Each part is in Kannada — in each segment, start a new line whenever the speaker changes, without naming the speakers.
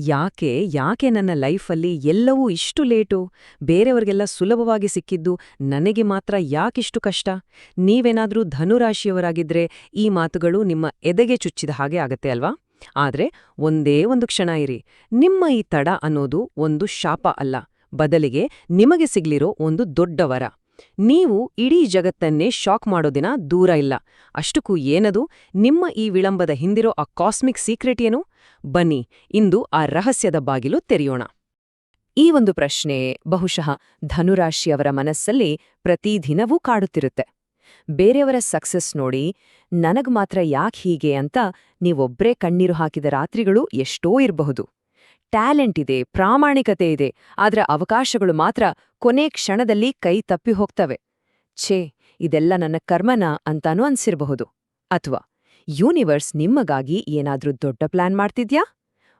ಯಾಕೆ ನನ್ನ ಲೈಫಲ್ಲಿ ಎಲ್ಲವೂ ಇಷ್ಟು ಲೇಟು, ಬೇರೆಯವ್ರಿಗೆಲ್ಲ ಸುಲಭವಾಗಿ ಸಿಕ್ಕಿದ್ದು ನನಗೆ ಮಾತ್ರ ಯಾಕಿಷ್ಟು ಕಷ್ಟ? ನೀವೇನಾದ್ರೂ ಧನುರಾಶಿಯವರಾಗಿದ್ರೆ ಈ ಮಾತುಗಳು ನಿಮ್ಮ ಎದೆಗೆ ಚುಚ್ಚಿದ ಹಾಗೆ ಆಗತ್ತೆ ಅಲ್ವಾ? ಆದ್ರೆ ಒಂದೇ ಒಂದು ಕ್ಷಣ ಇರಿ, ನಿಮ್ಮ ಈ ತಡ ಅನ್ನೋದು ಒಂದು ಶಾಪ ಅಲ್ಲ, ಬದಲಿಗೆ ನಿಮಗೆ ಸಿಗ್ಲಿರೋ ಒಂದು ದೊಡ್ಡ ವರ. ನೀವು ಇಡೀ ಜಗತ್ತನ್ನೇ ಶಾಕ್ ಮಾಡೋ ದಿನ ದೂರ ಇಲ್ಲ. ಅಷ್ಟಕ್ಕೂ ಏನದು ನಿಮ್ಮ ಈ ವಿಳಂಬದ ಹಿಂದಿರೋ ಆ ಕಾಸ್ಮಿಕ್ ಸೀಕ್ರೆಟ್ ಏನು? ಬನ್ನಿ ಇಂದು ಆ ರಹಸ್ಯದ ಬಾಗಿಲು ತೆರೆಯೋಣ. ಈ ಒಂದು ಪ್ರಶ್ನೆ ಬಹುಶಃ ಧನುರಾಶಿಯವರ ಮನಸ್ಸಲ್ಲಿ ಪ್ರತಿದಿನವೂ ಕಾಡುತ್ತಿರುತ್ತೆ. ಬೇರೆಯವರ ಸಕ್ಸಸ್ ನೋಡಿ ನನಗ್ ಮಾತ್ರ ಯಾಕ್ ಹೀಗೆ ಅಂತ ನೀವೊಬ್ರೇ ಕಣ್ಣೀರು ಹಾಕಿದ ರಾತ್ರಿಗಳು ಎಷ್ಟೋ ಇರಬಹುದು. ಟ್ಯಾಲೆಂಟ್ ಇದೆ, ಪ್ರಾಮಾಣಿಕತೆ ಇದೆ, ಆದ್ರೆ ಅವಕಾಶಗಳು ಮಾತ್ರ ಕೊನೆ ಕ್ಷಣದಲ್ಲಿ ಕೈ ತಪ್ಪಿ ಹೋಗ್ತವೆ. ಛೇ, ಇದೆಲ್ಲ ನನ್ನ ಕರ್ಮನ ಅಂತಾನೂ ಅನ್ಸಿರಬಹುದು. ಅಥವಾ ಯೂನಿವರ್ಸ್ ನಿಮ್ಮಗಾಗಿ ಏನಾದ್ರೂ ದೊಡ್ಡ ಪ್ಲಾನ್ ಮಾಡ್ತಿದ್ಯಾ?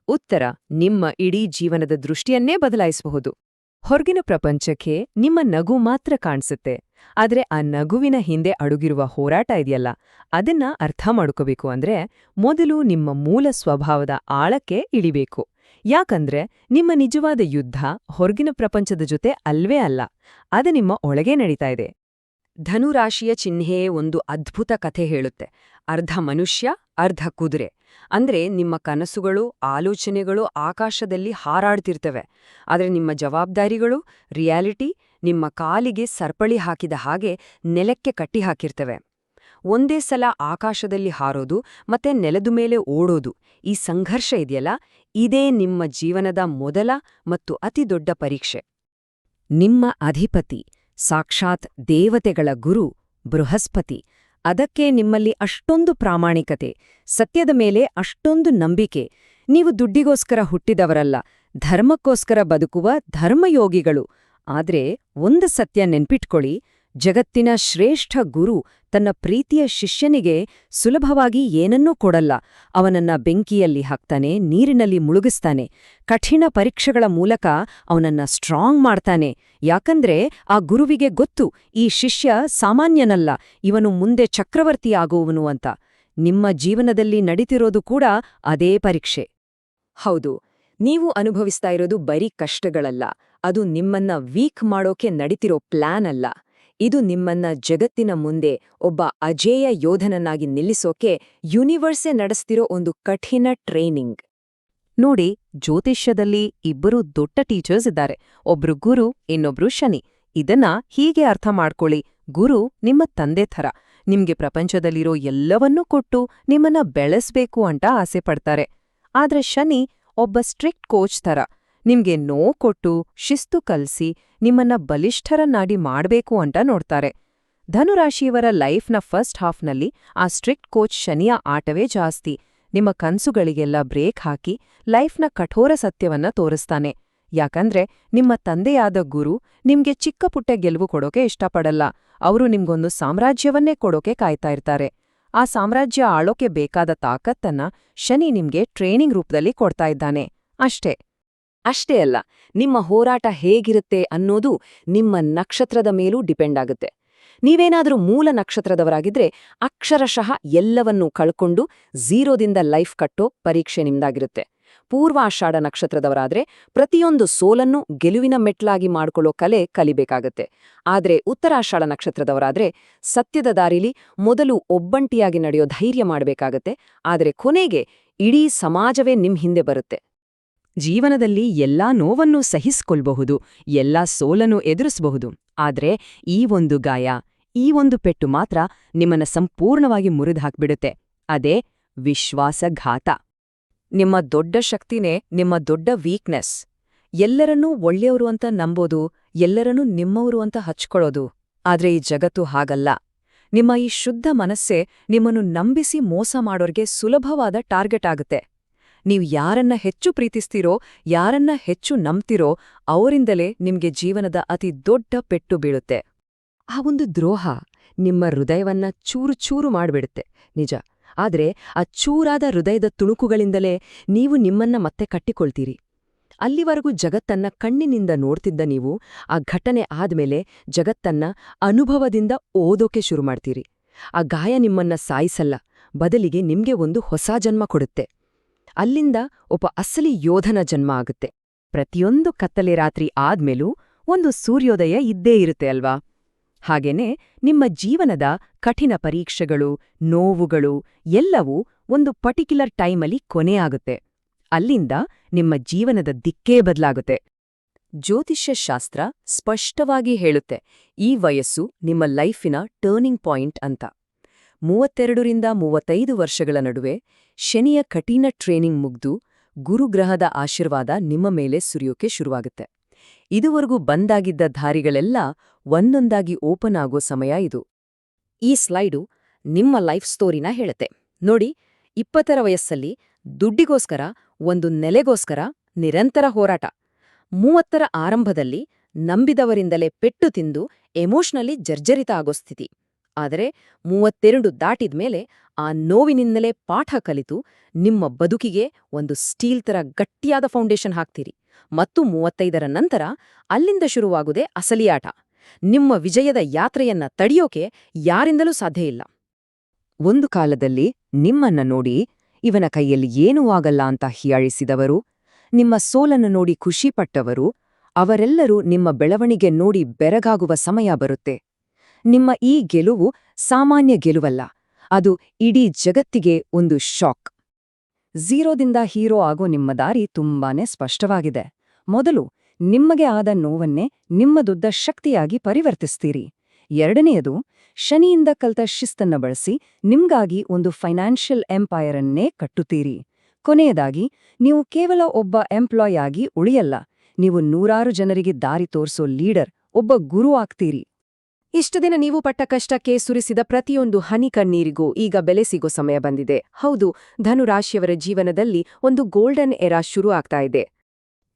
ಉತ್ತರ ನಿಮ್ಮ ಇಡೀ ಜೀವನದ ದೃಷ್ಟಿಯನ್ನೇ ಬದಲಾಯಿಸಬಹುದು. ಹೊರಗಿನ ಪ್ರಪಂಚಕ್ಕೆ ನಿಮ್ಮ ನಗು ಮಾತ್ರ ಕಾಣಿಸುತ್ತೆ, ಆದ್ರೆ ಆ ನಗುವಿನ ಹಿಂದೆ ಅಡುಗಿರುವ ಹೋರಾಟ ಇದೆಯಲ್ಲ, ಅದನ್ನ ಅರ್ಥ ಮಾಡ್ಕೋಬೇಕು ಅಂದ್ರೆ ಮೊದಲು ನಿಮ್ಮ ಮೂಲ ಸ್ವಭಾವದ ಆಳಕ್ಕೆ ಇಳಿಬೇಕು. ಯಾಕಂದ್ರೆ ನಿಮ್ಮ ನಿಜವಾದ ಯುದ್ಧ ಹೊರಗಿನ ಪ್ರಪಂಚದ ಜೊತೆ ಅಲ್ವೇ ಅಲ್ಲ, ಅದು ನಿಮ್ಮ ಒಳಗೆ ನಡೀತಾ ಇದೆ. ಧನುರಾಶಿಯ ಚಿಹ್ನೆಯೇ ಒಂದು ಅದ್ಭುತ ಕಥೆ ಹೇಳುತ್ತೆ. ಅರ್ಧ ಮನುಷ್ಯ, ಅರ್ಧ ಕುದುರೆ. ಅಂದ್ರೆ ನಿಮ್ಮ ಕನಸುಗಳು, ಆಲೋಚನೆಗಳು ಆಕಾಶದಲ್ಲಿ ಹಾರಾಡ್ತಿರ್ತವೆ, ಆದ್ರೆ ನಿಮ್ಮ ಜವಾಬ್ದಾರಿಗಳು, ರಿಯಾಲಿಟಿ ನಿಮ್ಮ ಕಾಲಿಗೆ ಸರಪಳಿ ಹಾಕಿದ ಹಾಗೆ ನೆಲಕ್ಕೆ ಕಟ್ಟಿ ಹಾಕಿರ್ತವೆ. ಒಂದೇ ಸಲ ಆಕಾಶದಲ್ಲಿ ಹಾರೋದು ಮತ್ತೆ ನೆಲದ ಮೇಲೆ ಓಡೋದು, ಈ ಸಂಘರ್ಷ ಇದೆಯಲ್ಲ, ಇದೇ ನಿಮ್ಮ ಜೀವನದ ಮೊದಲ ಮತ್ತು ಅತಿದೊಡ್ಡ ಪರೀಕ್ಷೆ. ನಿಮ್ಮ ಅಧಿಪತಿ, ಸಾಕ್ಷಾತ್ ದೇವತೆಗಳ ಗುರು ಬೃಹಸ್ಪತಿ, ಅದಕ್ಕೆ ನಿಮ್ಮಲ್ಲಿ ಅಷ್ಟೊಂದು ಪ್ರಾಮಾಣಿಕತೆ, ಸತ್ಯದ ಮೇಲೆ ಅಷ್ಟೊಂದು ನಂಬಿಕೆ. ನೀವು ದುಡ್ಡಿಗೋಸ್ಕರ ಹುಟ್ಟಿದವರಲ್ಲ, ಧರ್ಮಕ್ಕೋಸ್ಕರ ಬದುಕುವ ಧರ್ಮಯೋಗಿಗಳು. ಆದ್ರೆ ಒಂದು ಸತ್ಯ ನೆನ್ಪಿಟ್ಕೊಳ್ಳಿ, ಜಗತ್ತಿನ ಶ್ರೇಷ್ಠ ಗುರು ತನ್ನ ಪ್ರೀತಿಯ ಶಿಷ್ಯನಿಗೆ ಸುಲಭವಾಗಿ ಏನನ್ನೂ ಕೊಡಲ್ಲ. ಅವನನ್ನ ಬೆಂಕಿಯಲ್ಲಿ ಹಾಕ್ತಾನೆ, ನೀರಿನಲ್ಲಿ ಮುಳುಗಿಸ್ತಾನೆ, ಕಠಿಣ ಪರೀಕ್ಷೆಗಳ ಮೂಲಕ ಅವನನ್ನ ಸ್ಟ್ರಾಂಗ್ ಮಾಡ್ತಾನೆ. ಯಾಕಂದ್ರೆ ಆ ಗುರುವಿಗೆ ಗೊತ್ತು, ಈ ಶಿಷ್ಯ ಸಾಮಾನ್ಯನಲ್ಲ, ಇವನು ಮುಂದೆ ಚಕ್ರವರ್ತಿಯಾಗುವವನು ಅಂತ. ನಿಮ್ಮ ಜೀವನದಲ್ಲಿ ನಡೀತಿರೋದು ಕೂಡ ಅದೇ ಪರೀಕ್ಷೆ. ಹೌದು, ನೀವು ಅನುಭವಿಸ್ತಾ ಇರೋದು ಬರೀ ಕಷ್ಟಗಳಲ್ಲ, ಅದು ನಿಮ್ಮನ್ನ ವೀಕ್ ಮಾಡೋಕೆ ನಡೀತಿರೋ ಪ್ಲಾನ್ ಅಲ್ಲ. ಇದು ನಿಮ್ಮನ್ನ ಜಗತ್ತಿನ ಮುಂದೆ ಒಬ್ಬ ಅಜೇಯ ಯೋಧನನ್ನಾಗಿ ನಿಲ್ಲಿಸೋಕೆ ಯೂನಿವರ್ಸೇ ನಡೆಸ್ತಿರೋ ಒಂದು ಕಠಿಣ ಟ್ರೈನಿಂಗ್. ನೋಡಿ, ಜ್ಯೋತಿಷ್ಯದಲ್ಲಿ ಇಬ್ಬರು ದೊಡ್ಡ ಟೀಚರ್ಸ್ ಇದ್ದಾರೆ, ಒಬ್ರು ಗುರು, ಇನ್ನೊಬ್ರು ಶನಿ. ಇದನ್ನ ಹೀಗೆ ಅರ್ಥ ಮಾಡ್ಕೊಳ್ಳಿ, ಗುರು ನಿಮ್ಮ ತಂದೆ ಥರ, ನಿಮ್ಗೆ ಪ್ರಪಂಚದಲ್ಲಿರೋ ಎಲ್ಲವನ್ನೂ ಕೊಟ್ಟು ನಿಮ್ಮನ್ನ ಬೆಳೆಸ್ಬೇಕು ಅಂತ ಆಸೆ ಪಡ್ತಾರೆ. ಆದ್ರೆ ಶನಿ ಒಬ್ಬ ಸ್ಟ್ರಿಕ್ಟ್ ಕೋಚ್ ಥರ, ನಿಮ್ಗೆ ನೋವು ಕೊಟ್ಟು ಶಿಸ್ತು ಕಲ್ಸಿ ನಿಮ್ಮನ್ನ ಬಲಿಷ್ಠರನ್ನಾಡಿ ಮಾಡ್ಬೇಕು ಅಂತ ನೋಡ್ತಾರೆ. ಧನುರಾಶಿಯವರ ಲೈಫ್ನ ಫಸ್ಟ್ ಹಾಫ್ನಲ್ಲಿ ಆ ಸ್ಟ್ರಿಕ್ಟ್ ಕೋಚ್ ಶನಿಯ ಆಟವೇ ಜಾಸ್ತಿ. ನಿಮ್ಮ ಕನ್ಸುಗಳಿಗೆಲ್ಲ ಬ್ರೇಕ್ ಹಾಕಿ ಲೈಫ್ನ ಕಠೋರ ಸತ್ಯವನ್ನ ತೋರಿಸ್ತಾನೆ. ಯಾಕಂದ್ರೆ ನಿಮ್ಮ ತಂದೆಯಾದ ಗುರು ನಿಮ್ಗೆ ಚಿಕ್ಕ ಪುಟ್ಟ ಗೆಲುವು ಕೊಡೋಕೆ ಇಷ್ಟಪಡಲ್ಲ, ಅವರು ನಿಮ್ಗೊಂದು ಸಾಮ್ರಾಜ್ಯವನ್ನೇ ಕೊಡೋಕೆ ಕಾಯ್ತಾ ಇರ್ತಾರೆ. ಆ ಸಾಮ್ರಾಜ್ಯ ಆಳೋಕೆ ಬೇಕಾದ ತಾಕತ್ತನ್ನ ಶನಿ ನಿಮ್ಗೆ ಟ್ರೈನಿಂಗ್ ರೂಪದಲ್ಲಿ ಕೊಡ್ತಾ ಇದ್ದಾನೆ. ಅಷ್ಟೇ ಅಲ್ಲ, ನಿಮ್ಮ ಹೋರಾಟ ಹೇಗಿರುತ್ತೆ ಅನ್ನೋದು ನಿಮ್ಮ ನಕ್ಷತ್ರದ ಮೇಲೂ ಡಿಪೆಂಡ್ ಆಗುತ್ತೆ. ನೀವೇನಾದ್ರೂ ಮೂಲ ನಕ್ಷತ್ರದವರಾಗಿದ್ರೆ ಅಕ್ಷರಶಃ ಎಲ್ಲವನ್ನೂ ಕಳ್ಕೊಂಡು ಝೀರೋದಿಂದ ಲೈಫ್ ಕಟ್ಟೋ ಪರೀಕ್ಷೆ ನಿಮ್ದಾಗಿರುತ್ತೆ. ಪೂರ್ವಾಷಾಢ ನಕ್ಷತ್ರದವರಾದ್ರೆ ಪ್ರತಿಯೊಂದು ಸೋಲನ್ನು ಗೆಲುವಿನ ಮೆಟ್ಲಾಗಿ ಮಾಡ್ಕೊಳ್ಳೋ ಕಲೆ ಕಲಿಬೇಕಾಗತ್ತೆ. ಆದ್ರೆ ಉತ್ತರಾಷಾಢ ನಕ್ಷತ್ರದವರಾದ್ರೆ ಸತ್ಯದ ದಾರಿಲಿ ಮೊದಲು ಒಬ್ಬಂಟಿಯಾಗಿ ನಡೆಯೋ ಧೈರ್ಯ ಮಾಡಬೇಕಾಗತ್ತೆ, ಆದ್ರೆ ಕೊನೆಗೆ ಇಡೀ ಸಮಾಜವೇ ನಿಮ್ ಹಿಂದೆ ಬರುತ್ತೆ. ಜೀವನದಲ್ಲಿ ಎಲ್ಲಾ ನೋವನ್ನೂ ಸಹಿಸ್ಕೊಳ್ಬಹುದು, ಎಲ್ಲಾ ಸೋಲನ್ನು ಎದುರಿಸಬಹುದು, ಆದ್ರೆ ಈ ಒಂದು ಗಾಯ, ಈ ಒಂದು ಪೆಟ್ಟು ಮಾತ್ರ ನಿಮ್ಮನ್ನ ಸಂಪೂರ್ಣವಾಗಿ ಮುರಿದುಹಾಕ್ಬಿಡುತ್ತೆ. ಅದೇ ವಿಶ್ವಾಸಘಾತ. ನಿಮ್ಮ ದೊಡ್ಡ ಶಕ್ತಿನೇ ನಿಮ್ಮ ದೊಡ್ಡ ವೀಕ್ನೆಸ್. ಎಲ್ಲರನ್ನೂ ಒಳ್ಳೆಯವರು ಅಂತ ನಂಬೋದು, ಎಲ್ಲರನ್ನೂ ನಿಮ್ಮವರು ಅಂತ ಹಚ್ಕೊಳ್ಳೋದು. ಆದ್ರೆ ಈ ಜಗತ್ತು ಹಾಗಲ್ಲ. ನಿಮ್ಮ ಈ ಶುದ್ಧ ಮನಸ್ಸೇ ನಿಮ್ಮನ್ನು ನಂಬಿಸಿ ಮೋಸ ಮಾಡೋರ್ಗೆ ಸುಲಭವಾದ ಟಾರ್ಗೆಟ್ ಆಗುತ್ತೆ. ನೀವು ಯಾರನ್ನ ಹೆಚ್ಚು ಪ್ರೀತಿಸ್ತೀರೋ, ಯಾರನ್ನ ಹೆಚ್ಚು ನಂಬ್ತಿರೋ, ಅವರಿಂದಲೇ ನಿಮ್ಗೆ ಜೀವನದ ಅತಿ ದೊಡ್ಡ ಪೆಟ್ಟು ಬೀಳುತ್ತೆ. ಆ ಒಂದು ದ್ರೋಹ ನಿಮ್ಮ ಹೃದಯವನ್ನ ಚೂರು ಚೂರು ಮಾಡ್ಬಿಡುತ್ತೆ, ನಿಜ. ಆದ್ರೆ ಆ ಚೂರಾದ ಹೃದಯದ ತುಣುಕುಗಳಿಂದಲೇ ನೀವು ನಿಮ್ಮನ್ನ ಮತ್ತೆ ಕಟ್ಟಿಕೊಳ್ತೀರಿ. ಅಲ್ಲಿವರೆಗೂ ಜಗತ್ತನ್ನ ಕಣ್ಣಿನಿಂದ ನೋಡ್ತಿದ್ದ ನೀವು ಆ ಘಟನೆ ಆದ್ಮೇಲೆ ಜಗತ್ತನ್ನ ಅನುಭವದಿಂದ ಓದೋಕೆ ಶುರು ಮಾಡ್ತೀರಿ. ಆ ಗಾಯ ನಿಮ್ಮನ್ನ ಸಾಯಿಸಲ್ಲ, ಬದಲಿಗೆ ನಿಮ್ಗೆ ಒಂದು ಹೊಸ ಜನ್ಮ ಕೊಡುತ್ತೆ. ಅಲ್ಲಿಂದ ಒಬ್ಬ ಅಸಲಿ ಯೋಧನ ಜನ್ಮ ಆಗುತ್ತೆ. ಪ್ರತಿಯೊಂದು ಕತ್ತಲೆ ರಾತ್ರಿ ಆದ್ಮೇಲೂ ಒಂದು ಸೂರ್ಯೋದಯ ಇದ್ದೇ ಇರುತ್ತೆ ಅಲ್ವಾ? ಹಾಗೇನೆ ನಿಮ್ಮ ಜೀವನದ ಕಠಿಣ ಪರೀಕ್ಷೆಗಳು, ನೋವುಗಳು ಎಲ್ಲವೂ ಒಂದು ಪರ್ಟಿಕ್ಯುಲರ್ ಟೈಮಲ್ಲಿ ಕೊನೆಯಾಗುತ್ತೆ. ಅಲ್ಲಿಂದ ನಿಮ್ಮ ಜೀವನದ ದಿಕ್ಕೇ ಬದಲಾಗುತ್ತೆ. ಜ್ಯೋತಿಷ್ಯ ಶಾಸ್ತ್ರ ಸ್ಪಷ್ಟವಾಗಿ ಹೇಳುತ್ತೆ, ಈ ವಯಸ್ಸು ನಿಮ್ಮ ಲೈಫಿನ ಟರ್ನಿಂಗ್ ಪಾಯಿಂಟ್ ಅಂತ. 32ರಿಂದ 35 ವರ್ಷಗಳ ನಡುವೆ ಶನಿಯ ಕಠಿಣ ಟ್ರೇನಿಂಗ್ ಮುಗ್ದು ಗುರುಗ್ರಹದ ಆಶೀರ್ವಾದ ನಿಮ್ಮ ಮೇಲೆ ಸುರಿಯೋಕೆ ಶುರುವಾಗುತ್ತೆ. ಇದುವರೆಗೂ ಬಂದಾಗಿದ್ದ ದಾರಿಗಳೆಲ್ಲ ಒಂದೊಂದಾಗಿ ಓಪನ್ ಆಗೋ ಸಮಯ ಇದು. ಈ ಸ್ಲೈಡು ನಿಮ್ಮ ಲೈಫ್ ಸ್ಟೋರಿನ ಹೇಳುತ್ತೆ ನೋಡಿ. 20ರ ವಯಸ್ಸಲ್ಲಿ ದುಡ್ಡಿಗೋಸ್ಕರ, ಒಂದು ನೆಲೆಗೋಸ್ಕರ ನಿರಂತರ ಹೋರಾಟ. 30ರ ಆರಂಭದಲ್ಲಿ ನಂಬಿದವರಿಂದಲೇ ಪೆಟ್ಟು ತಿಂದು ಎಮೋಷನಲಿ ಜರ್ಜರಿತ ಆಗೋ ಸ್ಥಿತಿ. ಆದರೆ 32 ದಾಟಿದ್ಮೇಲೆ ಆ ನೋವಿನಿಂದಲೇ ಪಾಠ ಕಲಿತು ನಿಮ್ಮ ಬದುಕಿಗೆ ಒಂದು ಸ್ಟೀಲ್ ತರ ಗಟ್ಟಿಯಾದ ಫೌಂಡೇಶನ್ ಹಾಕ್ತೀರಿ. ಮತ್ತು 35ರ ನಂತರ ಅಲ್ಲಿಂದ ಶುರುವಾಗುವುದೇ ಅಸಲಿ ಆಟ. ನಿಮ್ಮ ವಿಜಯದ ಯಾತ್ರೆಯನ್ನ ತಡೆಯೋಕೆ ಯಾರಿಂದಲೂ ಸಾಧ್ಯ ಇಲ್ಲ. ಒಂದು ಕಾಲದಲ್ಲಿ ನಿಮ್ಮನ್ನ ನೋಡಿ ಇವನ ಕೈಯಲ್ಲಿ ಏನೂ ಆಗಲ್ಲ ಅಂತ ಹೀಯಾಳಿಸಿದವರು, ನಿಮ್ಮ ಸೋಲನ್ನು ನೋಡಿ ಖುಷಿಪಟ್ಟವರು, ಅವರೆಲ್ಲರೂ ನಿಮ್ಮ ಬೆಳವಣಿಗೆ ನೋಡಿ ಬೆರಗಾಗುವ ಸಮಯ ಬರುತ್ತೆ. ನಿಮ್ಮ ಈ ಗೆಲುವು ಸಾಮಾನ್ಯ ಗೆಲುವಲ್ಲ, ಅದು ಇಡೀ ಜಗತ್ತಿಗೆ ಒಂದು ಶಾಕ್. ಝೀರೋದಿಂದ ಹೀರೋ ಆಗೋ ನಿಮ್ಮ ದಾರಿ ತುಂಬಾನೇ ಸ್ಪಷ್ಟವಾಗಿದೆ. ಮೊದಲು ನಿಮಗೆ ಆದ ನೋವನ್ನೇ ನಿಮ್ಮದುದ್ದ ಶಕ್ತಿಯಾಗಿ ಪರಿವರ್ತಿಸ್ತೀರಿ. ಎರಡನೆಯದು, ಶನಿಯಿಂದ ಕಲ್ತ ಶಿಸ್ತನ್ನ ಬಳಸಿ ನಿಮ್ಗಾಗಿ ಒಂದು ಫೈನಾನ್ಷಿಯಲ್ ಎಂಪೈರನ್ನೇ ಕಟ್ಟುತ್ತೀರಿ. ಕೊನೆಯದಾಗಿ, ನೀವು ಕೇವಲ ಒಬ್ಬ ಎಂಪ್ಲಾಯ್ ಆಗಿ ಉಳಿಯಲ್ಲ, ನೀವು ನೂರಾರು ಜನರಿಗೆ ದಾರಿ ತೋರಿಸೋ ಲೀಡರ್, ಒಬ್ಬ ಗುರು ಆಗ್ತೀರಿ. ಇಷ್ಟು ದಿನ ನೀವು ಪಟ್ಟ ಕಷ್ಟಕ್ಕೆ ಸುರಿಸಿದ ಪ್ರತಿಯೊಂದು ಹನಿ ಕಣ್ಣೀರಿಗೂ ಈಗ ಬೆಲೆ ಸಿಗೋ ಸಮಯ ಬಂದಿದೆ. ಹೌದು, ಧನುರಾಶಿಯವರ ಜೀವನದಲ್ಲಿ ಒಂದು ಗೋಲ್ಡನ್ ಎರಾ ಶುರು ಆಗ್ತಾ ಇದೆ.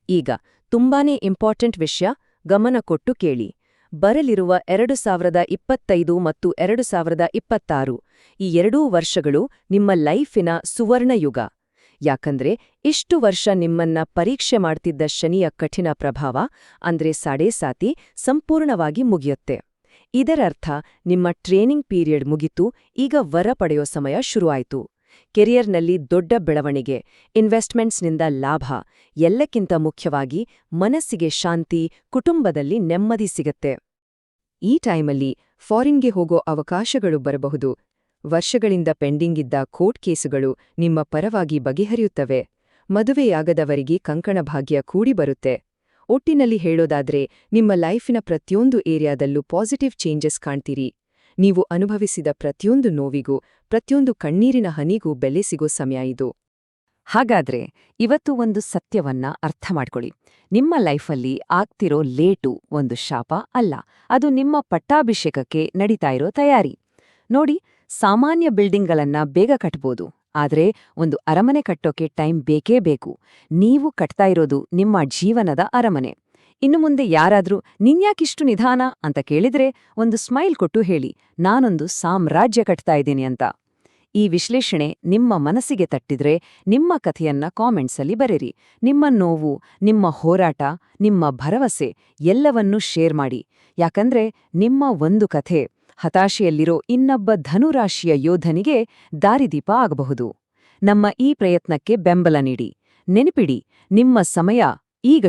ಈಗ ತುಂಬಾನೇ ಇಂಪಾರ್ಟೆಂಟ್ ವಿಷಯ, ಗಮನ ಕೊಟ್ಟು ಕೇಳಿ. ಬರಲಿರುವ 2025 ಮತ್ತು 2026 ಈ ಎರಡೂ ವರ್ಷಗಳು ನಿಮ್ಮ ಲೈಫಿನ ಸುವರ್ಣ ಯುಗ. ಯಾಕಂದ್ರೆ ಇಷ್ಟು ವರ್ಷ ನಿಮ್ಮನ್ನ ಪರೀಕ್ಷೆ ಮಾಡ್ತಿದ್ದ ಶನಿಯ ಕಠಿಣ ಪ್ರಭಾವ ಅಂದ್ರೆ ಸಾಡೇಸಾತಿ ಸಂಪೂರ್ಣವಾಗಿ ಮುಗಿಯುತ್ತೆ. ಇದರರ್ಥ ನಿಮ್ಮ ಟ್ರೇನಿಂಗ್ ಪೀರಿಯಡ್ ಮುಗಿತು, ಈಗ ವರ ಪಡೆಯೋ ಸಮಯ ಶುರುವಾಯಿತು. ಕೆರಿಯರ್ನಲ್ಲಿ ದೊಡ್ಡ ಬೆಳವಣಿಗೆ, ಇನ್ವೆಸ್ಟ್ಮೆಂಟ್ಸ್ನಿಂದ ಲಾಭ, ಎಲ್ಲಕ್ಕಿಂತ ಮುಖ್ಯವಾಗಿ ಮನಸ್ಸಿಗೆ ಶಾಂತಿ, ಕುಟುಂಬದಲ್ಲಿ ನೆಮ್ಮದಿ ಸಿಗತ್ತೆ. ಈ ಟೈಮಲ್ಲಿ ಫಾರಿನ್ಗೆ ಹೋಗೋ ಅವಕಾಶಗಳು ಬರಬಹುದು. ವರ್ಷಗಳಿಂದ ಪೆಂಡಿಂಗಿದ್ದ ಕೋರ್ಟ್ ಕೇಸುಗಳು ನಿಮ್ಮ ಪರವಾಗಿ ಬಗೆಹರಿಯುತ್ತವೆ. ಮದುವೆಯಾಗದವರಿಗೆ ಕಂಕಣ ಭಾಗ್ಯ ಕೂಡಿ ಬರುತ್ತೆ. ಒಟ್ಟಿನಲ್ಲಿ ಹೇಳೋದಾದ್ರೆ, ನಿಮ್ಮ ಲೈಫಿನ ಪ್ರತಿಯೊಂದು ಏರಿಯಾದಲ್ಲೂ ಪಾಸಿಟಿವ್ ಚೇಂಜಸ್ ಕಾಣ್ತೀರಿ. ನೀವು ಅನುಭವಿಸಿದ ಪ್ರತಿಯೊಂದು ನೋವಿಗೂ, ಪ್ರತಿಯೊಂದು ಕಣ್ಣೀರಿನ ಹನಿಗೂ ಬೆಲೆ ಸಿಗೋ ಸಮಯ ಇದು. ಹಾಗಾದ್ರೆ ಇವತ್ತು ಒಂದು ಸತ್ಯವನ್ನ ಅರ್ಥ ಮಾಡ್ಕೊಳ್ಳಿ. ನಿಮ್ಮ ಲೈಫಲ್ಲಿ ಆಗ್ತಿರೋ ಲೇಟು ಒಂದು ಶಾಪ ಅಲ್ಲ, ಅದು ನಿಮ್ಮ ಪಟ್ಟಾಭಿಷೇಕಕ್ಕೆ ನಡೀತಾ ಇರೋ ತಯಾರಿ. ನೋಡಿ, ಸಾಮಾನ್ಯ ಬಿಲ್ಡಿಂಗ್ಗಳನ್ನ ಬೇಗ ಕಟ್ಬೋದು, ಆದ್ರೆ ಒಂದು ಅರಮನೆ ಕಟ್ಟೋಕೆ ಟೈಮ್ ಬೇಕೇ ಬೇಕು. ನೀವು ಕಟ್ತಾ ಇರೋದು ನಿಮ್ಮ ಜೀವನದ ಅರಮನೆ. ಇನ್ನು ಮುಂದೆ ಯಾರಾದ್ರೂ ನಿನ್ಯಾಕಿಷ್ಟು ನಿಧಾನ ಅಂತ ಕೇಳಿದ್ರೆ ಒಂದು ಸ್ಮೈಲ್ ಕೊಟ್ಟು ಹೇಳಿ, ನಾನೊಂದು ಸಾಮ್ರಾಜ್ಯ ಕಟ್ತಾ ಇದ್ದೀನಿ ಅಂತ. ಈ ವಿಶ್ಲೇಷಣೆ ನಿಮ್ಮ ಮನಸ್ಸಿಗೆ ತಟ್ಟಿದ್ರೆ ನಿಮ್ಮ ಕಥೆಯನ್ನ ಕಾಮೆಂಟ್ಸಲ್ಲಿ ಬರೆರಿ. ನಿಮ್ಮ ನೋವು, ನಿಮ್ಮ ಹೋರಾಟ, ನಿಮ್ಮ ಭರವಸೆ ಎಲ್ಲವನ್ನೂ ಶೇರ್ ಮಾಡಿ. ಯಾಕಂದ್ರೆ ನಿಮ್ಮ ಒಂದು ಕಥೆ ಹತಾಶೆಯಲ್ಲಿರೋ ಇನ್ನೊಬ್ಬ ಧನುರಾಶಿಯ ಯೋಧನಿಗೆ ದಾರಿದೀಪ ಆಗಬಹುದು. ನಮ್ಮ ಈ ಪ್ರಯತ್ನಕ್ಕೆ ಬೆಂಬಲ ನೀಡಿ. ನೆನಪಿಡಿ, ನಿಮ್ಮ ಸಮಯ ಈಗ